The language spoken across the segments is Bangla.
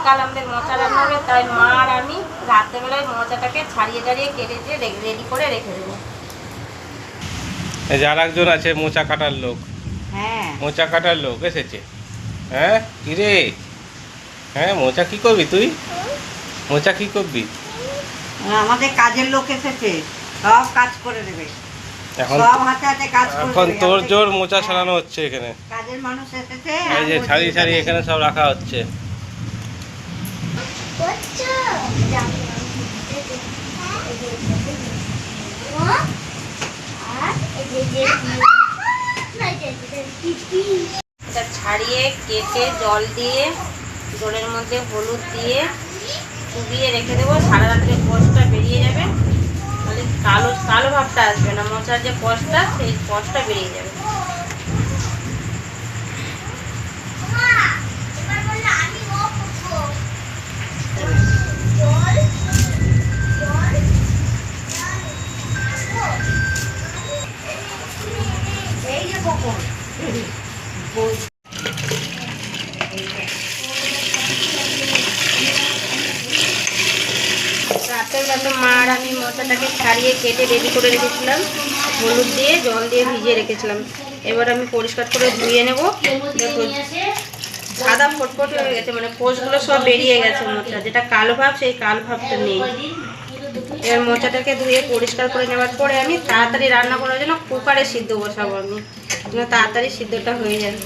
কাল আমাদের মোচা রান্না হবে, তাই মা আর আমি রাত্রেবেলায় মোচাটাকে ছাড়িয়ে কেটে রেডি করে রেখে দেবো। আর একজন আছে মোচা কাটার লোক। হ্যাঁ, মোচা কাটার লোক এসেছে। হ্যাঁ কি রে? হ্যাঁ মোচা কি করবি তুই? মোচা কি করবি? আমাদের কাজের লোক এসেছে, সব কাজ করে দেবে। এখন তোর জোর মোচা ছাড়ানো হচ্ছে এখানে। কাজের মানুষ এসেছে, এই যে ছাড়িয়ে ছাড়িয়ে এখানে সব রাখা হচ্ছে। এটা ছাড়িয়ে কেটে জল দিয়ে, জলের মধ্যে হলুদ দিয়ে চুবিয়ে রেখে দেবো। সারা রাত্রে কষটা বেরিয়ে যাবে, তাহলে কালো কালো ভাবটা আসবে না, মোচার যে কষটা সেই কষটা বেরিয়ে যাবে। এই যে কখন রাতের বেলা মা আর আমি মোচাটাকে ছাড়িয়ে কেটে রেডি করে রেখেছিলাম, হলুদ দিয়ে জল দিয়ে ভিজিয়ে রেখেছিলাম। এবার আমি পরিষ্কার করে ধুয়ে নেব। দেখো সাদা ফটফট হয়ে গেছে, মানে কোষগুলো সব বেরিয়ে গেছে মোচা, যেটা কালো ভাব সেই কালো ভাবটা নেই। এবার মোচাটাকে ধুয়ে পরিষ্কার করে নেওয়ার পরে আমি তাড়াতাড়ি রান্না করার জন্য কুকারে সিদ্ধ বসাবো, আমি তাড়াতাড়ি সিদ্ধটা হয়ে যায়।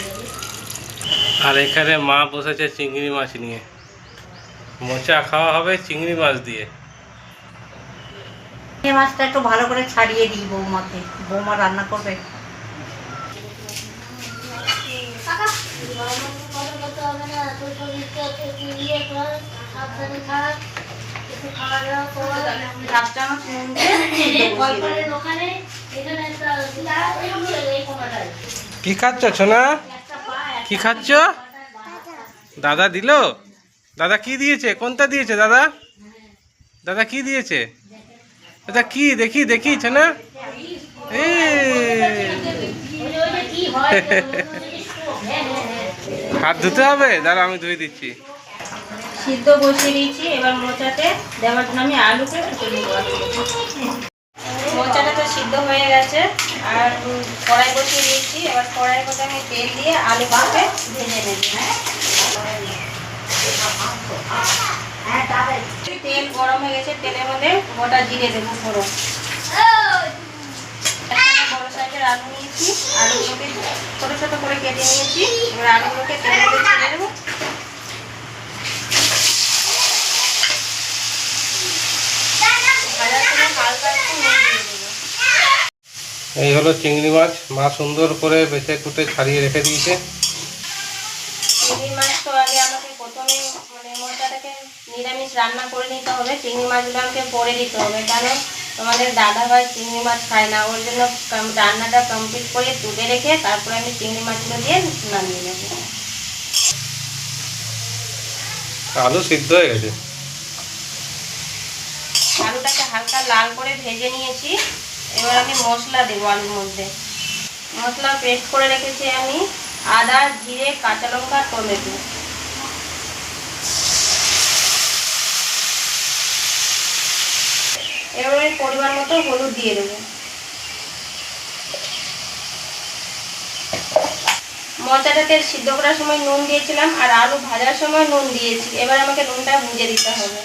আর এখানে মা বসেছে চিংড়ি মাছ নিয়ে, মোচা খাওয়া হবে চিংড়ি মাছ দিয়ে। চিংড়ি মাছটা একটু ভালো করে ছাড়িয়ে দিই বৌমাকে, বৌমা রান্না করবে। কি খাচ্ছ সোনা? কি খাচ্ছ? দাদা দিল? দাদা কি দিয়েছে? কোনটা দিয়েছে দাদা? দাদা কি দিয়েছে? দাদা কি দেখি দেখি সোনা। হাত ধুতে হবে? দাদা আমি ধুয়ে দিচ্ছি। সিদ্ধ বসিয়ে দিয়েছি, এবার মোচাতে দেওয়ার জন্য আমি আলুকে কেটে নেব। মোচাটা তো সিদ্ধ হয়ে গেছে, আর কড়াই বসিয়ে দিয়েছি। এবার কড়াইয়ের মধ্যে আমি তেল দিয়ে আলুগুলোকে ভেজে নেব। তেল গরম হয়ে গেছে, তেলের মধ্যে গোটা জিরে দেবো ফোড়ন। বড় সাইজের আলু নিয়েছি, আলুগুলোকে ছোট ছোট করে কেটে নিয়েছি। এবার আলুগুলোকে তেলের মধ্যে ছেড়ে দেবো। এই হলো চিংড়ি মাছ, মা সুন্দর করে বেছে কুটে ছাড়িয়ে রেখে দিয়েছে। চিংড়ি মাছ তো আগে আমাকে প্রথমে মোচাটাকে নিরামিষ রান্না করে নিতে হবে। চিংড়ি মাছগুলো আমাকে পরে দিতে হবে, কারণ তোমাদের দাদা ভাই চিংড়ি মাছ খায় না, ওর জন্য রান্নাটা কমপ্লিট করে তুলে রেখে তারপরে আমি চিংড়ি মাছগুলো দিয়ে নামিয়ে নেব। আলু সিদ্ধ হয়ে গেছে, আলুটাকে হালকা লাল করে ভেজে নিয়েছি। এবার আমি মশলা দেবো আলুর মধ্যে। মশলা পেস্ট করে রেখেছি আমি, আদা জিরে কাঁচা লঙ্কা টমেটো। এবার আমি পরিমাণ মতো হলুদ দিয়ে দেবো। মোচাটাকে সিদ্ধ করার সময় নুন দিয়েছিলাম, আর আলু ভাজার সময় নুন দিয়েছি। এবার আমাকে নুনটা বুঝে দিতে হবে।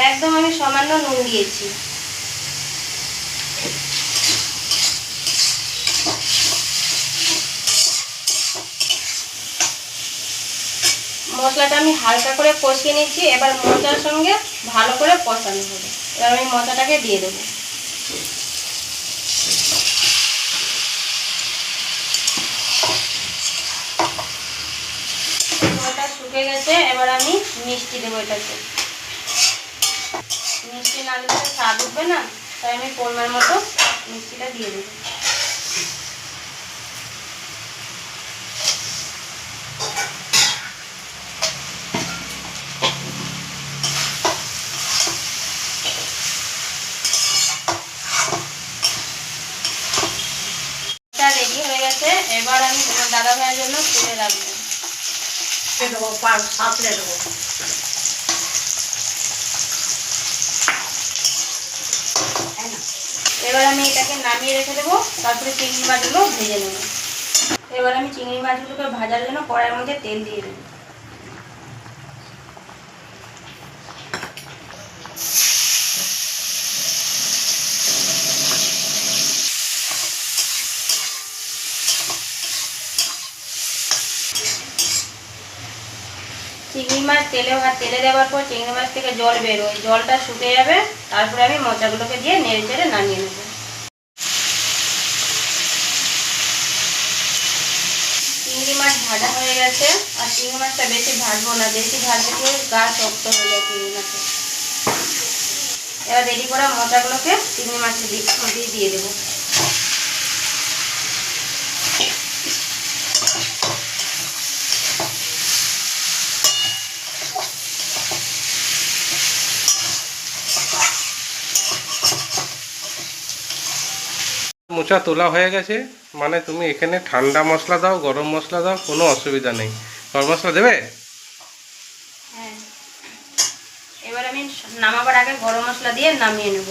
একদম আমি সামান্য নুন দিয়েছি। মশলাটা আমি হালকা করে কষিয়ে নিচ্ছি। এবার মোচার সঙ্গে ভালো করে কষানো হবে। এবার আমি মোচাটাকে দিয়ে দেবো। মোচাটা শুকে গেছে, এবার আমি মিষ্টি দেবো এটাকে। মিষ্টি না দিলে স্বাদ উঠবে না, তাই আমি পরিমাণ মতো মিষ্টিটা দিয়ে দেবো। রেডি হয়ে গেছে। এবার আমি আমার দাদা ভাইয়ের জন্য তুলে রাখবো। দেবো সাপলে দেবো। এবার আমি এটাকে নামিয়ে রেখে দেবো, তারপরে চিংড়ি মাছগুলো ভেজে নেব। এবার আমি চিংড়ি মাছগুলোকে ভাজার জন্য কড়াইয়ের মধ্যে তেল দিয়ে দেবো। চিংড়ি মাছ তেলে দেওয়ার পর চিংড়ি মাছ থেকে জল বেরোয়, জলটা শুকিয়ে যাবে, তারপরে আমি মোচাগুলোকে দিয়ে নেড়ে চেড়ে নামিয়ে নেব। চিংড়ি মাছ ভাজা হয়ে গেছে, আর চিংড়ি মাছটা বেশি ভাজবো না, বেশি ভাজলে কি গা শক্ত হয়ে যায় চিংড়ি মাছে। এবার রেডি করা মোচাগুলোকে চিংড়ি মাছের মধ্যে দিয়ে দেবো। মোচা তোলা হয়ে গেছে, মানে তুমি এখানে ঠান্ডা মশলা দাও, গরম মশলা দাও, কোনো অসুবিধা নেই। গরম মশলা দেবে? হ্যাঁ, এবার আমি নামাবার আগে গরম মশলা দিয়ে নামিয়ে নেব।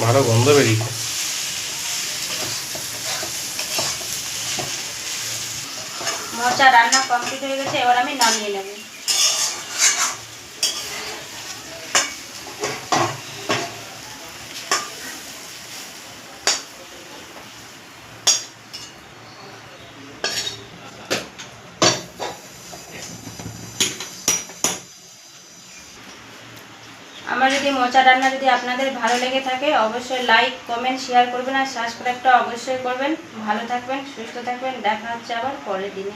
ভালো গন্ধ বেরিয়েছে। মোচা রান্না কমপ্লিট হয়ে গেছে, এবার আমি নামিয়ে নেব। আমার যদি মোচা রান্না যদি আপনাদের ভালো লেগে থাকে, অবশ্যই লাইক, কমেন্ট, শেয়ার করবেন, আর সাবস্ক্রাইবটা অবশ্যই করবেন। ভালো থাকবেন, সুস্থ থাকবেন, দেখা হচ্ছে আবার পরের দিনে।